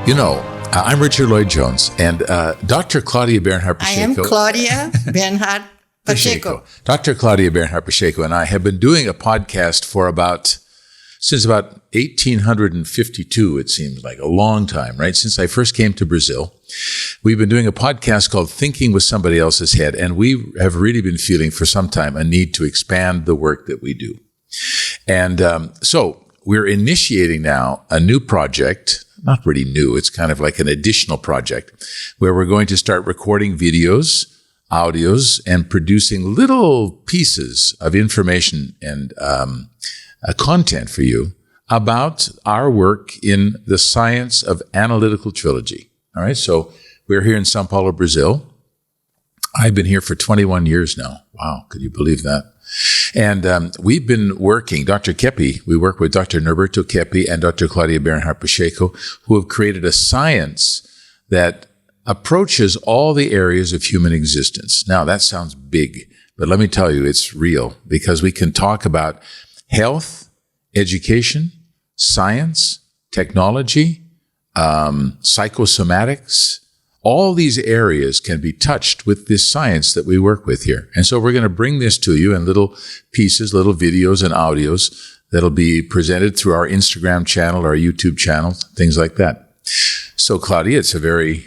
You know, I'm Richard Lloyd Jones, and Dr. Cláudia Bernhardt Pacheco. I am Cláudia Bernhardt Pacheco. Dr. Cláudia Bernhardt Pacheco and I have been doing a podcast for since about 1852, it seems like, a long time, right? Since I first came to Brazil. We've been doing a podcast called Thinking with Somebody Else's Head, and we have really been feeling for some time a need to expand the work that we do. And so we're initiating now a new project. Not really new, it's kind of like an additional project where we're going to start recording videos, audios, and producing little pieces of information and content for you about our work in the science of analytical trilogy. All right, so we're here in São Paulo, Brazil. I've been here for 21 years now. Wow, could you believe that? And we've been working, Dr. Keppe, we work with Dr. Norberto Keppe and Dr. Cláudia Bernhardt Pacheco, who have created a science that approaches all the areas of human existence. Now, that sounds big, but let me tell you, it's real, because we can talk about health, education, science, technology, psychosomatics. All these areas can be touched with this science that we work with here. And so we're going to bring this to you in little pieces, little videos and audios that'll be presented through our Instagram channel, our YouTube channel, things like that. So, Cláudia, it's a very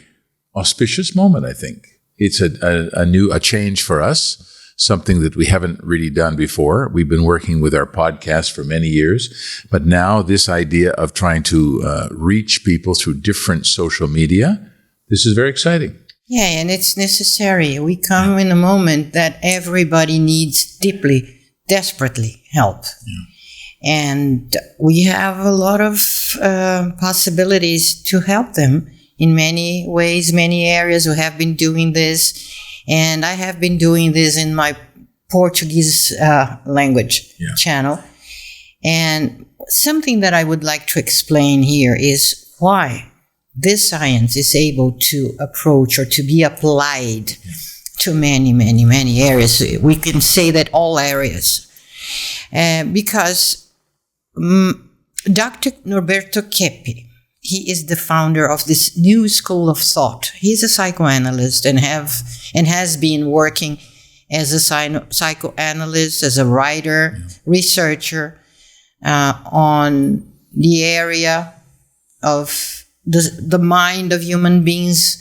auspicious moment, I think. It's a change for us, something that we haven't really done before. We've been working with our podcast for many years, but now this idea of trying to reach people through different social media, this is very exciting. Yeah, and it's necessary. We come in a moment that everybody needs desperately help. Yeah. And we have a lot of possibilities to help them in many ways, many areas. We have been doing this, and I have been doing this in my Portuguese language channel. And something that I would like to explain here is why this science is able to approach or to be applied to many, many, many areas. We can say that all areas. Because Dr. Norberto Keppe, he is the founder of this new school of thought. He's a psychoanalyst and has been working as a psychoanalyst, as a writer, researcher on the area of the mind of human beings,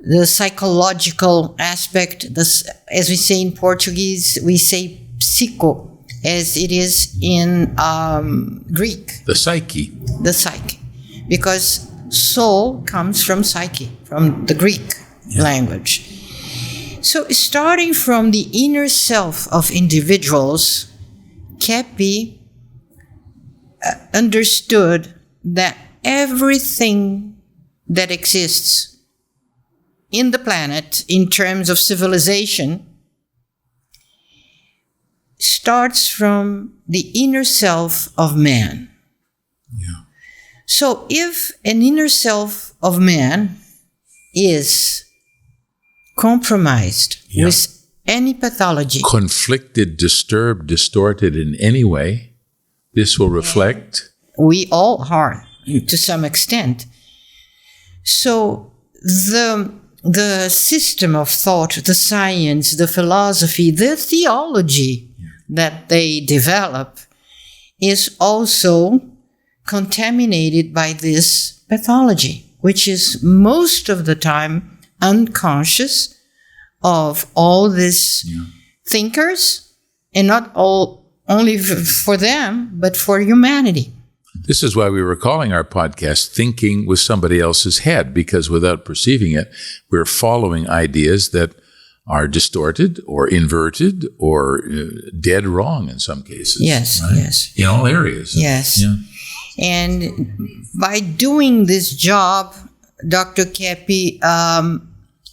the psychological aspect. As we say in Portuguese, we say psycho, as it is in Greek. The psyche. The psyche. Because soul comes from psyche, from the Greek language. So starting from the inner self of individuals, Keppe understood that everything that exists in the planet in terms of civilization starts from the inner self of man. Yeah. So if an inner self of man is compromised with any pathology, conflicted, disturbed, distorted in any way, this will reflect. We all are, to some extent. So the system of thought, the science, the philosophy, the theology that they develop is also contaminated by this pathology, which is most of the time unconscious of all these thinkers, and not only for them, but for humanity. This is why we were calling our podcast Thinking with Somebody Else's Head, because without perceiving it, we're following ideas that are distorted or inverted or dead wrong in some cases. Yes, right? Yes. In all areas. Yes. Yeah. And by doing this job, Dr. Keppe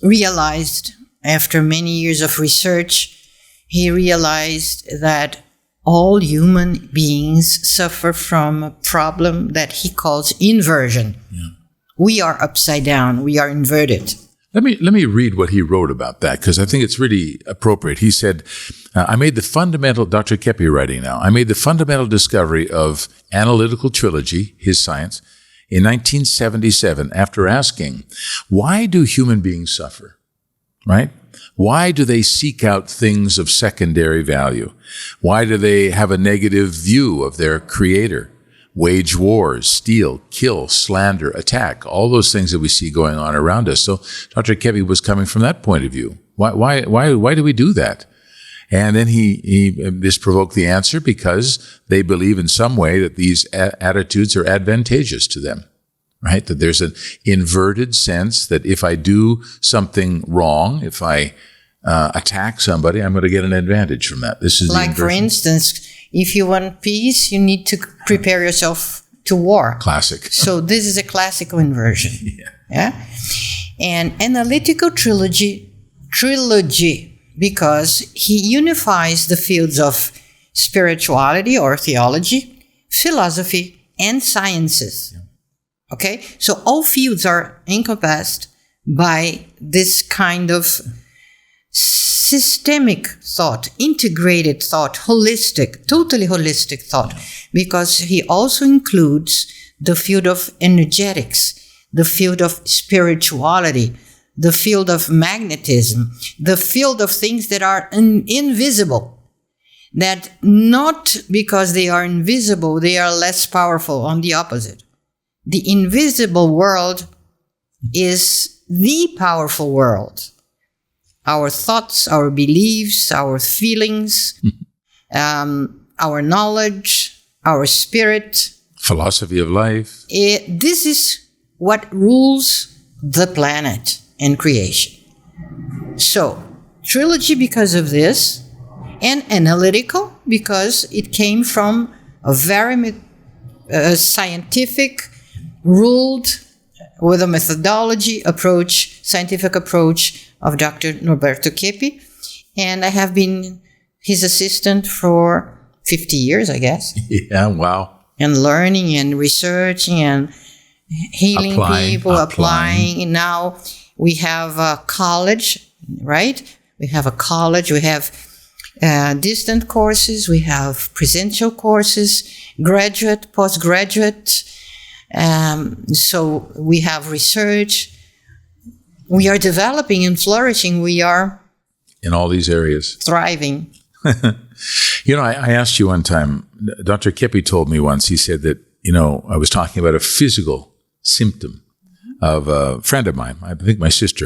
realized, after many years of research, he realized that all human beings suffer from a problem that he calls inversion. Yeah. We are upside down. We are inverted. Let me read what he wrote about that, because I think it's really appropriate. He said, I made the fundamental, Dr. Keppe writing now, I made the fundamental discovery of analytical trilogy, his science, in 1977 after asking, why do human beings suffer? Right? Why do they seek out things of secondary value? Why do they have a negative view of their creator? Wage wars, steal, kill, slander, attack, all those things that we see going on around us. So Dr. Keppe was coming from that point of view. Why do we do that? And then this provoked the answer because they believe in some way that these attitudes are advantageous to them, right? That there's an inverted sense that if I do something wrong, if I attack somebody, I'm going to get an advantage from that. This is like, for instance, if you want peace, you need to prepare yourself to war. Classic. So this is a classical inversion. Yeah. And analytical trilogy, because he unifies the fields of spirituality or theology, philosophy, and sciences. Yeah. Okay? So all fields are encompassed by this kind of systemic thought, integrated thought, holistic, totally holistic thought, because he also includes the field of energetics, the field of spirituality, the field of magnetism, the field of things that are invisible, that not because they are invisible, they are less powerful. On the opposite. The invisible world is the powerful world. Our thoughts, our beliefs, our feelings, our knowledge, our spirit. Philosophy of life. This is what rules the planet and creation. So, trilogy because of this, and analytical because it came from a very scientific, ruled with a methodology approach, scientific approach of Dr. Norberto Keppe, and I have been his assistant for 50 years, I guess. Yeah, wow. And learning and researching and healing people, applying. And now we have a college, right? We have a college, we have distant courses, we have presential courses, graduate, postgraduate. So we have research. We are developing and flourishing. We are in all these areas. Thriving. I asked you one time, Dr. Keppe told me once, he said that, I was talking about a physical symptom of a friend of mine, I think my sister.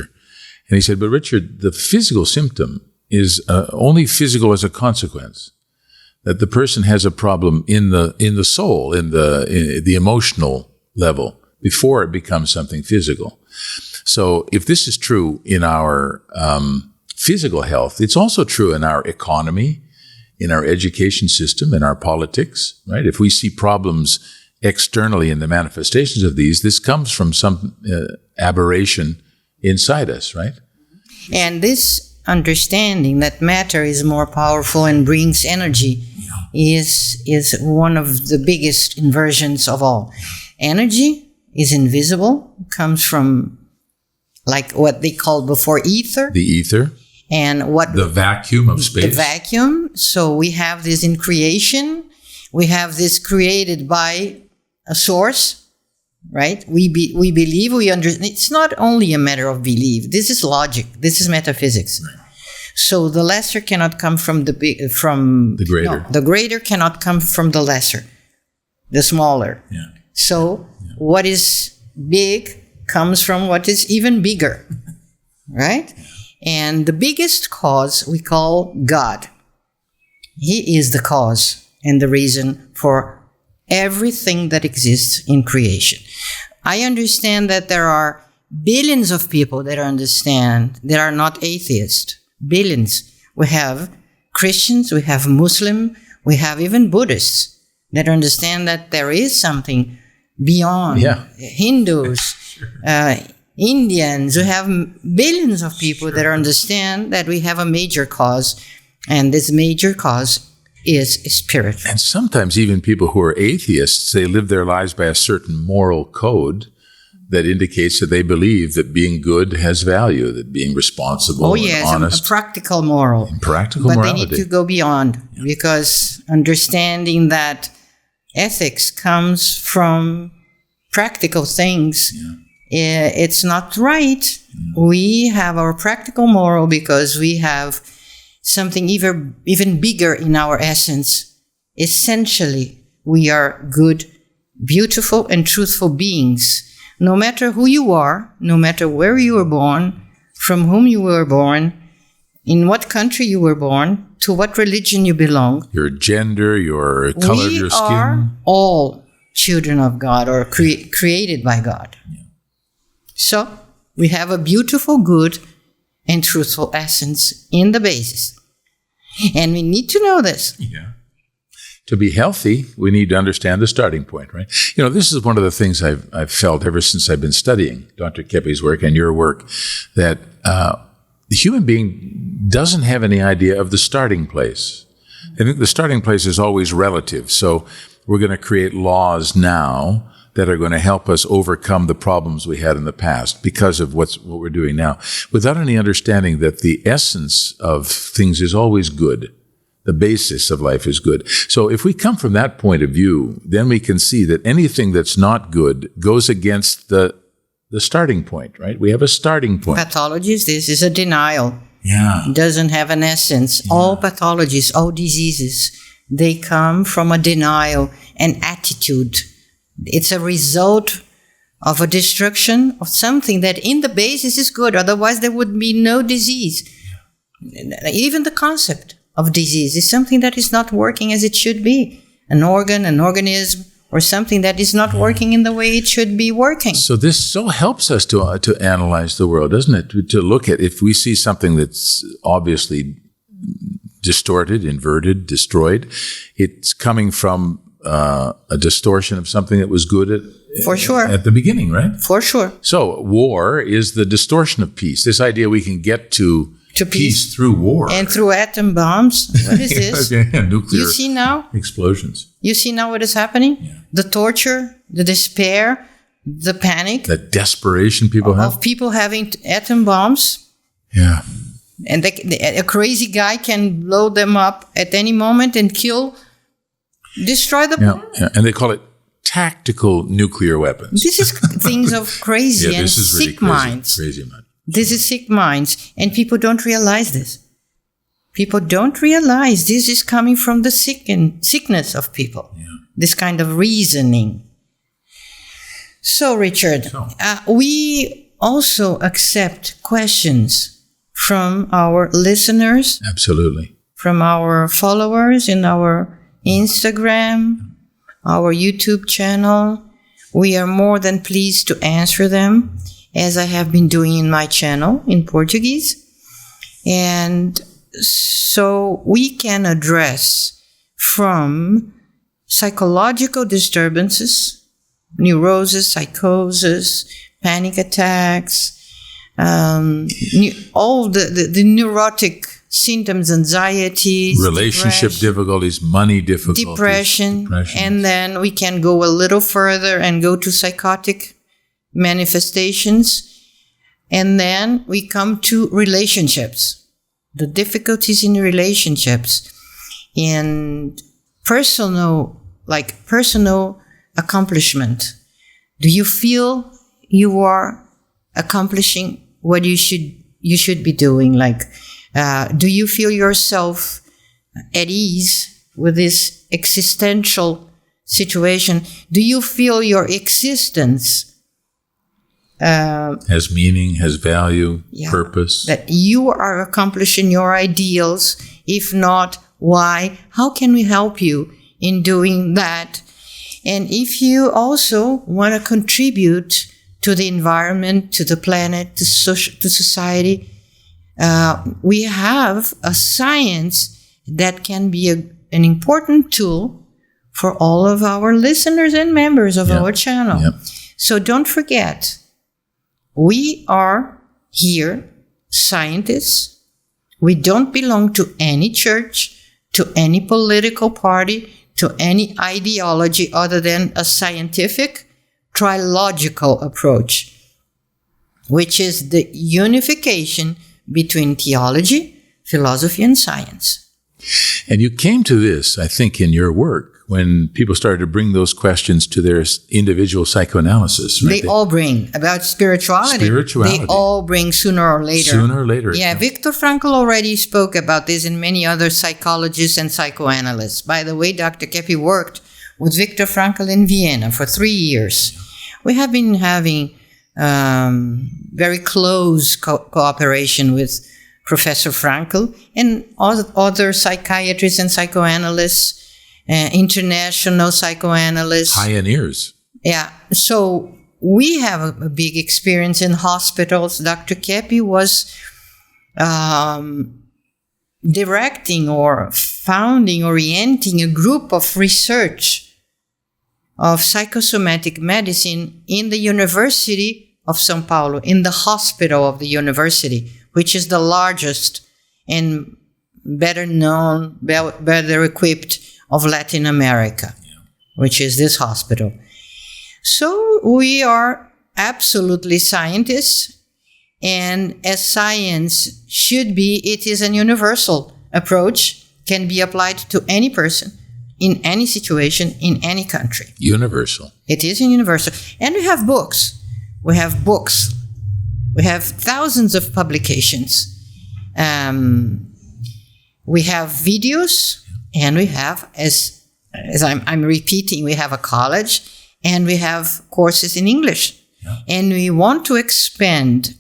And he said, but Richard, the physical symptom is only physical as a consequence. That the person has a problem in the soul, in the emotional level, before it becomes something physical. So if this is true in our physical health, it's also true in our economy, in our education system, in our politics, right? If we see problems externally in the manifestations of these, this comes from some aberration inside us, right? And this understanding that matter is more powerful and brings energy is one of the biggest inversions of all. Energy is invisible, comes from like what they called before ether. The ether. And the vacuum of space. The vacuum. So we have this in creation. We have this created by a source, right? We believe, we understand. It's not only a matter of belief. This is logic. This is metaphysics. Right. So the lesser cannot come from the greater. No, the greater cannot come from the lesser, the smaller. Yeah. So what is big comes from what is even bigger, right? And the biggest cause we call God. He is the cause and the reason for everything that exists in creation. I understand that there are billions of people that understand that are not atheists. Billions. We have Christians, we have Muslim, we have even Buddhists that understand that there is something beyond. Hindus, Indians, we have billions of people that understand that we have a major cause, and this major cause is spiritual. And sometimes even people who are atheists, they live their lives by a certain moral code that indicates that they believe that being good has value, that being responsible and honest. A practical moral. Practical morality. But they need to go beyond, because understanding that ethics comes from practical things, it's not right. We have our practical moral because we have something even bigger in our essence. Essentially, we are good, beautiful, and truthful beings. No matter who you are, no matter where you were born, from whom you were born, in what country you were born, to what religion you belong. Your gender, your color of your skin. We are all children of God or created by God. Yeah. So we have a beautiful, good, and truthful essence in the basis. And we need to know this. Yeah. To be healthy, we need to understand the starting point, right? You know, this is one of the things I've felt ever since I've been studying Dr. Keppe's work and your work, that the human being doesn't have any idea of the starting place. I think the starting place is always relative. So we're going to create laws now that are going to help us overcome the problems we had in the past because of what we're doing now, without any understanding that the essence of things is always good. The basis of life is good. So if we come from that point of view, then we can see that anything that's not good goes against the starting point, right? We have a starting point. Pathologies, this is a denial. Yeah. It doesn't have an essence. Yeah. All pathologies, all diseases, they come from a denial, an attitude. It's a result of a destruction of something that in the basis is good. Otherwise, there would be no disease. Even the concept of disease is something that is not working as it should be. An organ, an organism, or something that is not working in the way it should be working. So this so helps us to analyze the world, doesn't it? To look at, if we see something that's obviously distorted, inverted, destroyed, it's coming from a distortion of something that was good for sure at the beginning, right? For sure. So war is the distortion of peace. This idea we can get to peace through war. And through atom bombs. What is this? Nuclear you see now? Explosions. You see now what is happening? Yeah. The torture, the despair, the panic. The desperation people have. Of people having atom bombs. Yeah. And a crazy guy can blow them up at any moment and destroy the bomb. Yeah. And they call it tactical nuclear weapons. This is things of crazy and sick minds. Crazy mind. This is sick minds, and people don't realize this. People don't realize this is coming from the sickness of people, this kind of reasoning. So, Richard, we also accept questions from our listeners. Absolutely. From our followers in our Instagram, our YouTube channel. We are more than pleased to answer them, as I have been doing in my channel in Portuguese. And so we can address from psychological disturbances, neurosis, psychosis, panic attacks, all the neurotic symptoms, anxieties, relationship difficulties, money difficulties, depression. And then we can go a little further and go to psychotic manifestations, and then we come to relationships, the difficulties in relationships, and personal accomplishment. Do you feel you are accomplishing what you should be doing? Do you feel yourself at ease with this existential situation? Do you feel your existence has meaning, has value, purpose? That you are accomplishing your ideals. If not, why? How can we help you in doing that? And if you also want to contribute to the environment, to the planet, to society, we have a science that can be an important tool for all of our listeners and members of our channel. Yep. So don't forget, we are here, scientists. We don't belong to any church, to any political party, to any ideology other than a scientific, trilogical approach, which is the unification between theology, philosophy, and science. And you came to this, I think, in your work when people started to bring those questions to their individual psychoanalysis. Right? They all bring about spirituality. They all bring sooner or later. Sooner or later. Yeah, Viktor Frankl already spoke about this, and many other psychologists and psychoanalysts. By the way, Dr. Keppe worked with Viktor Frankl in Vienna for 3 years. We have been having very close cooperation with Professor Frankl and other psychiatrists and psychoanalysts, international psychoanalysts. Pioneers. Yeah. So we have a big experience in hospitals. Dr. Keppe was directing or founding, orienting a group of research of psychosomatic medicine in the University of São Paulo, in the hospital of the university, which is the largest and better known, better equipped of Latin America, which is this hospital. So we are absolutely scientists, and as science should be, it is a universal approach, can be applied to any person, in any situation, in any country. Universal. It is universal. And we have books. We have books. We have thousands of publications. We have videos, and we have, as I'm repeating, we have a college, and we have courses in English. Yeah. And we want to expand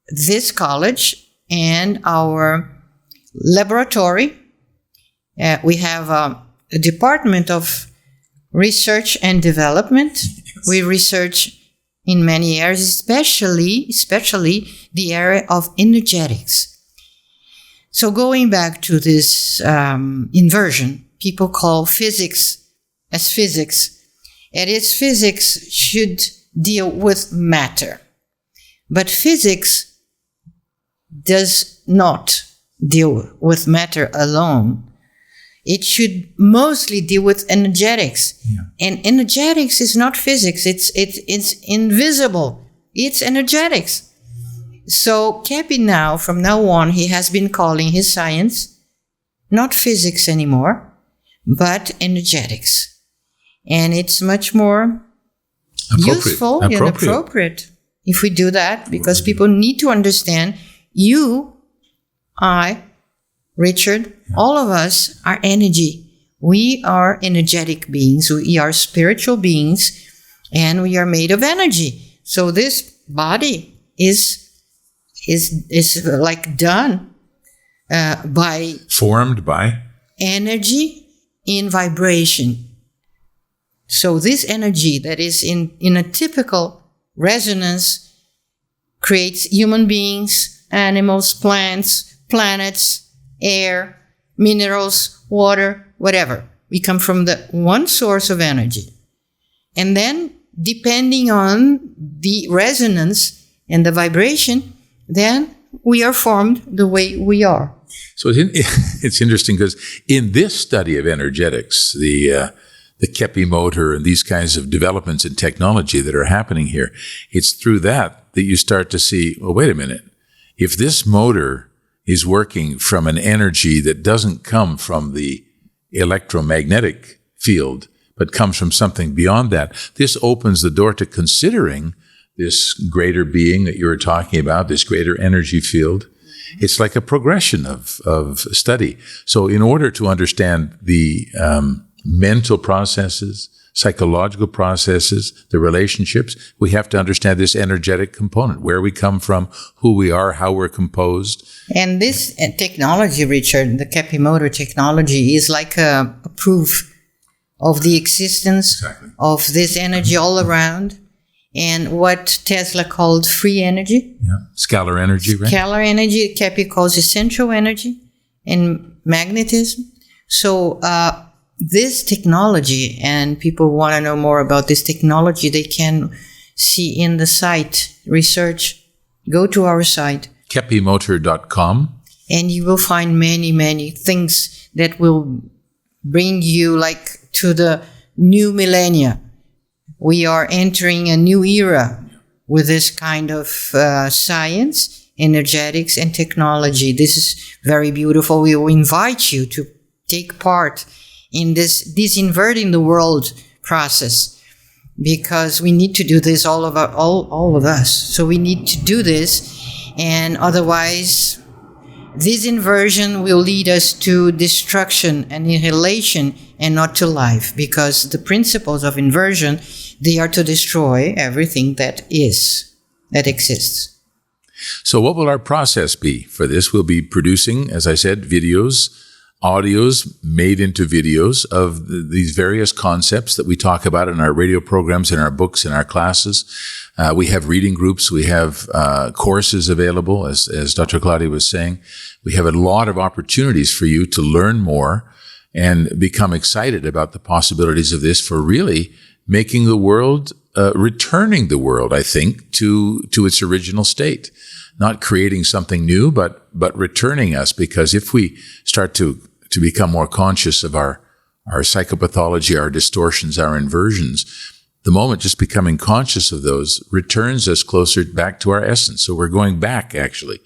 this college and our laboratory. We have a department of research and development. Yes. We research in many areas, especially the area of energetics. So going back to this inversion, people call physics as physics. And its physics should deal with matter. But physics does not deal with matter alone. It should mostly deal with energetics. Yeah. And energetics is not physics. It's invisible. It's energetics. So Keppe now, from now on, he has been calling his science not physics anymore, but energetics. And it's much more useful and appropriate if we do that, because people need to understand you, I, Richard, all of us are energy. We are energetic beings. We are spiritual beings, and we are made of energy. So this body is like done formed by energy in vibration. So this energy that is in a typical resonance creates human beings, animals, plants, planets, air, minerals, water, whatever. We come from the one source of energy. And then, depending on the resonance and the vibration, then we are formed the way we are. So it's interesting because in this study of energetics, the Keppe motor and these kinds of developments in technology that are happening here, it's through that you start to see, well, wait a minute. If this motor is working from an energy that doesn't come from the electromagnetic field, but comes from something beyond that, this opens the door to considering this greater being that you were talking about, this greater energy field. It's like a progression of study. So in order to understand the mental processes, psychological processes, the relationships, we have to understand this energetic component, where we come from, who we are, how we're composed. And this technology, Richard, the Keppe motor technology, is like a proof of the existence of this energy all around, and what Tesla called free energy. Yeah, scalar energy, right? Scalar energy, Keppe calls essential energy, and magnetism. So this technology, and people want to know more about this technology, they can see in the site, research, go to our site. KeppeMotor.com. And you will find many, many things that will bring you like to the new millennia. We are entering a new era with this kind of science, energetics, and technology. This is very beautiful. We will invite you to take part in this disinverting the world process, because we need to do this, all of us. So we need to do this, and otherwise this inversion will lead us to destruction and annihilation and not to life, because the principles of inversion, they are to destroy everything that exists. So what will our process be for this? We'll be producing, as I said, audios made into videos of these various concepts that we talk about in our radio programs, in our books, in our classes. We have reading groups. We have courses available, as Dr. Cláudia was saying. We have a lot of opportunities for you to learn more and become excited about the possibilities of this for really making the world, returning the world, I think, to its original state. Not creating something new, but returning us, because if we start to become more conscious of our psychopathology, our distortions, our inversions, the moment just becoming conscious of those returns us closer back to our essence. So we're going back, actually,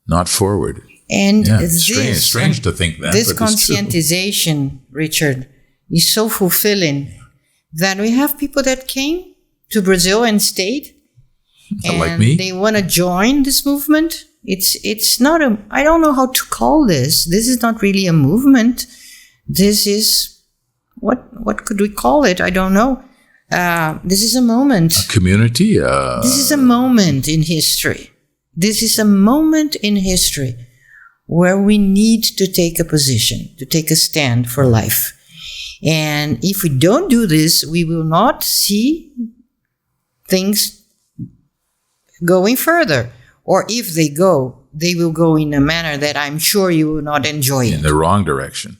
not forward. And strange to think that. This conscientization, Richard, is so fulfilling that we have people that came to Brazil and stayed. And like me. They want to join this movement. It's not I don't know how to call this. This is not really a movement. This is, what could we call it? I don't know. This is a moment. A community? This is a moment in history. This is a moment in history where we need to take a position, to take a stand for life. And if we don't do this, we will not see things going further. Or if they go, they will go in a manner that I'm sure you will not enjoy it. In the wrong direction.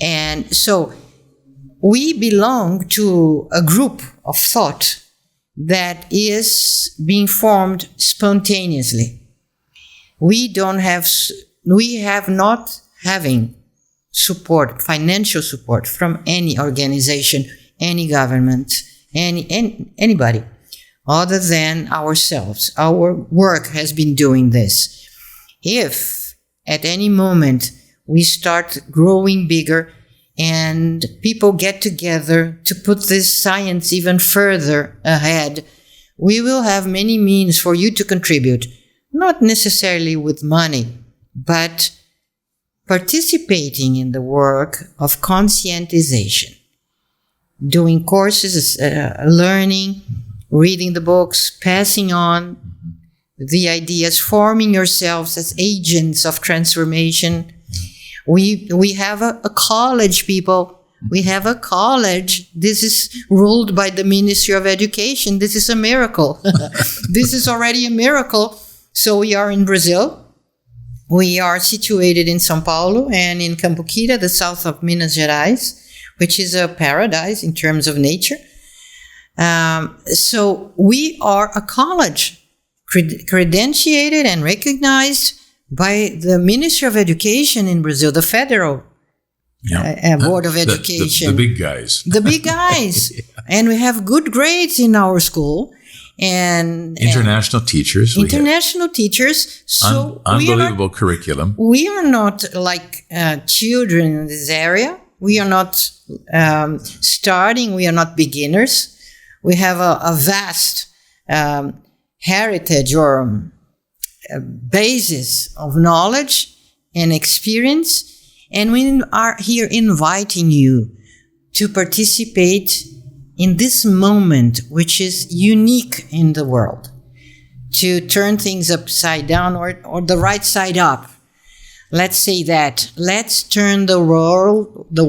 And so we belong to a group of thought that is being formed spontaneously. We have not having support, financial support from any organization, any government, anybody other than ourselves. Our work has been doing this. If at any moment we start growing bigger and people get together to put this science even further ahead, we will have many means for you to contribute, not necessarily with money, but participating in the work of conscientization, doing courses, learning, reading the books, passing on the ideas, forming yourselves as agents of transformation. We have a college, people. We have a college. This is ruled by the Ministry of Education. This is a miracle. This is already a miracle. So we are in Brazil. We are situated in São Paulo and in Cambuquira, the south of Minas Gerais, which is a paradise in terms of nature. So we are a college credentiated and recognized by the Ministry of Education in Brazil, the federal Board of Education. The big guys. The big guys. Yeah. And we have good grades in our school. And international teachers. International teachers. So unbelievable curriculum. We are not like children in this area. We are not starting. We are not beginners. We have a vast heritage or basis of knowledge and experience. And we are here inviting you to participate in this moment, which is unique in the world, to turn things upside down or the right side up. Let's say that. Let's turn the world the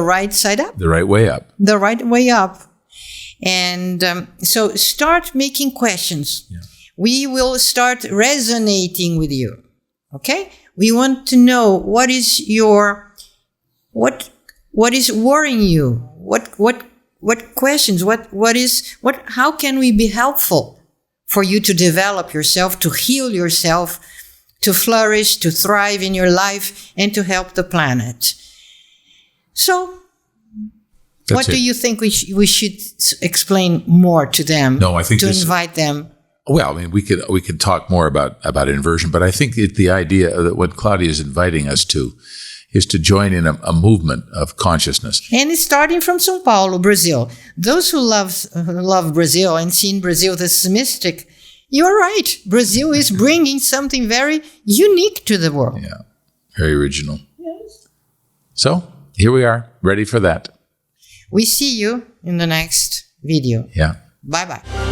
right side up. The right way up. The right way up. And so start making questions. Yeah. We will start resonating with you. Okay? We want to know what is worrying you? What questions? How can we be helpful for you to develop yourself, to heal yourself, to flourish, to thrive in your life, and to help the planet? So, what do you think we should explain more to them? No, I think to invite them. Well, I mean, we could talk more about inversion, but I think the idea that what Cláudia is inviting us to is to join in a movement of consciousness. And it's starting from São Paulo, Brazil. Those who love Brazil and see in Brazil this mystic, you're right. Brazil is bringing something very unique to the world. Yeah, very original. Yes. So here we are, ready for that. We see you in the next video. Yeah. Bye-bye.